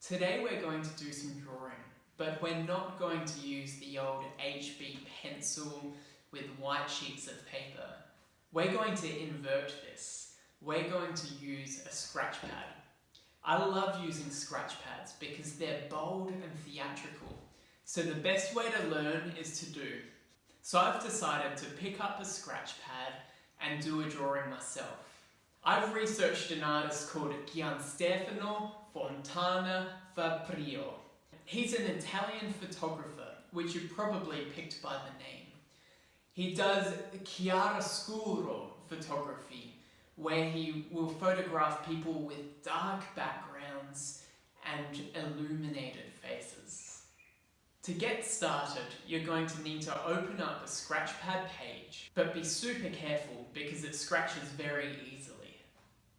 Today we're going to do some drawing, but we're not going to use the old HB pencil with white sheets of paper. We're going to invert this. We're going to use a scratch pad. I love using scratch pads because they're bold and theatrical. So the best way to learn is to do. So I've decided to pick up a scratch pad and do a drawing myself. I've researched an artist called Gianstefano Fontana Fabrio. He's an Italian photographer, which you probably picked by the name. He does chiaroscuro photography, where he will photograph people with dark backgrounds and illuminated faces. To get started, you're going to need to open up a Scratchpad page, but be super careful because it scratches very easily.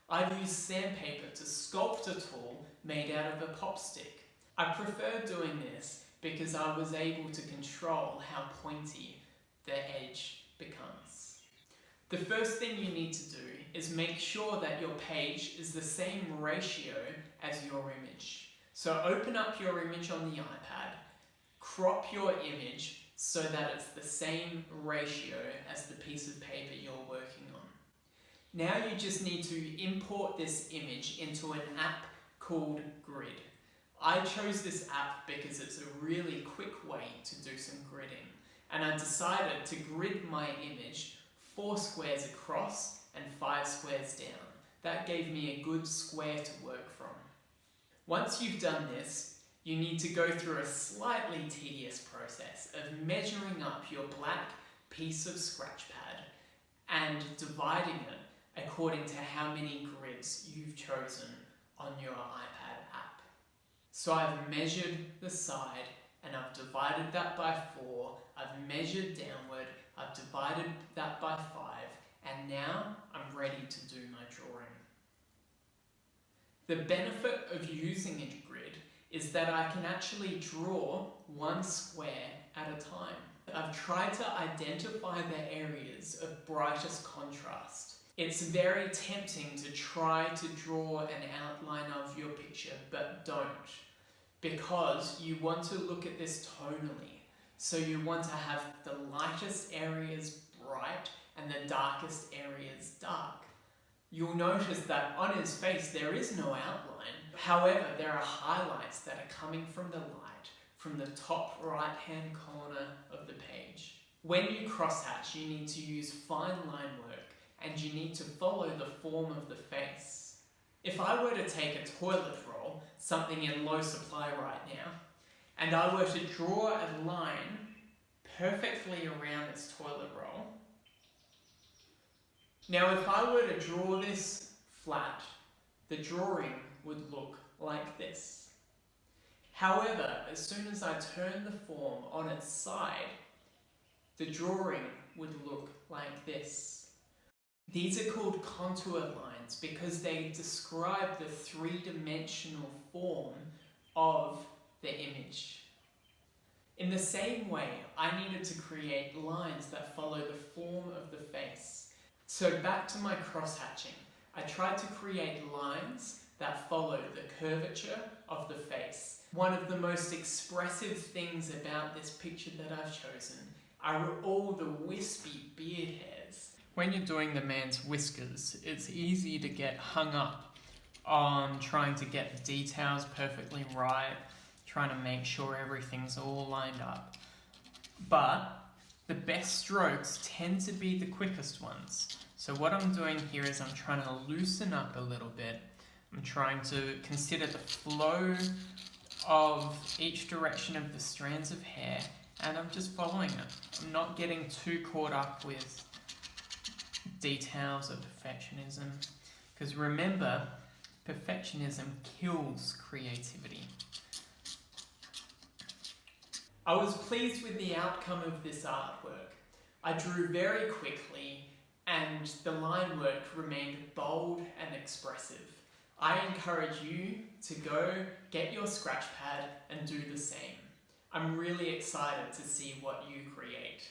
I've used sandpaper to sculpt a tool made out of a pop stick. I prefer doing this because I was able to control how pointy the edge becomes. The first thing you need to do is make sure that your page is the same ratio as your image. So open up your image on the iPad, crop your image so that it's the same ratio as the piece of paper you're working on. Now you just need to import this image into an app called Grid. I chose this app because it's a really quick way to do some gridding, and I decided to grid my image 4 squares across and 5 squares down. That gave me a good square to work from. Once you've done this, you need to go through a slightly tedious process of measuring up your black piece of Scratchpad and dividing it according to how many grids you've chosen on your iPad app. So I've measured the side and I've divided that by 4, I've measured downward, I've divided that by 5, and now I'm ready to do my drawing. The benefit of using a grid is that I can actually draw one square at a time. I've tried to identify the areas of brightest contrast. It's very tempting to try to draw an outline of your picture, but don't, because you want to look at this tonally. So you want to have the lightest areas bright and the darkest areas dark. You'll notice that on his face there is no outline. However, there are highlights that are coming from the light from the top right hand corner of the page. When you crosshatch, you need to use fine line work and you need to follow the form of the face. If I were to take a toilet roll, something in low supply right now, and I were to draw a line perfectly around this toilet roll, now if I were to draw this flat, the drawing would look like this. However, as soon as I turn the form on its side, the drawing would look like this. These are called contour lines because they describe the three-dimensional form of the image. In the same way, I needed to create lines that follow the form of the face. So back to my cross-hatching, I tried to create lines that follow the curvature of the face. One of the most expressive things about this picture that I've chosen are all the wispy beard hairs. When you're doing the man's whiskers, it's easy to get hung up on trying to get the details perfectly right, trying to make sure everything's all lined up. But the best strokes tend to be the quickest ones. So what I'm doing here is I'm trying to loosen up a little bit. I'm trying to consider the flow of each direction of the strands of hair, and I'm just following it. I'm not getting too caught up with details of perfectionism, because remember, perfectionism kills creativity. I was pleased with the outcome of this artwork. I drew very quickly and the line work remained bold and expressive. I encourage you to go get your Scratchpad and do the same. I'm really excited to see what you create.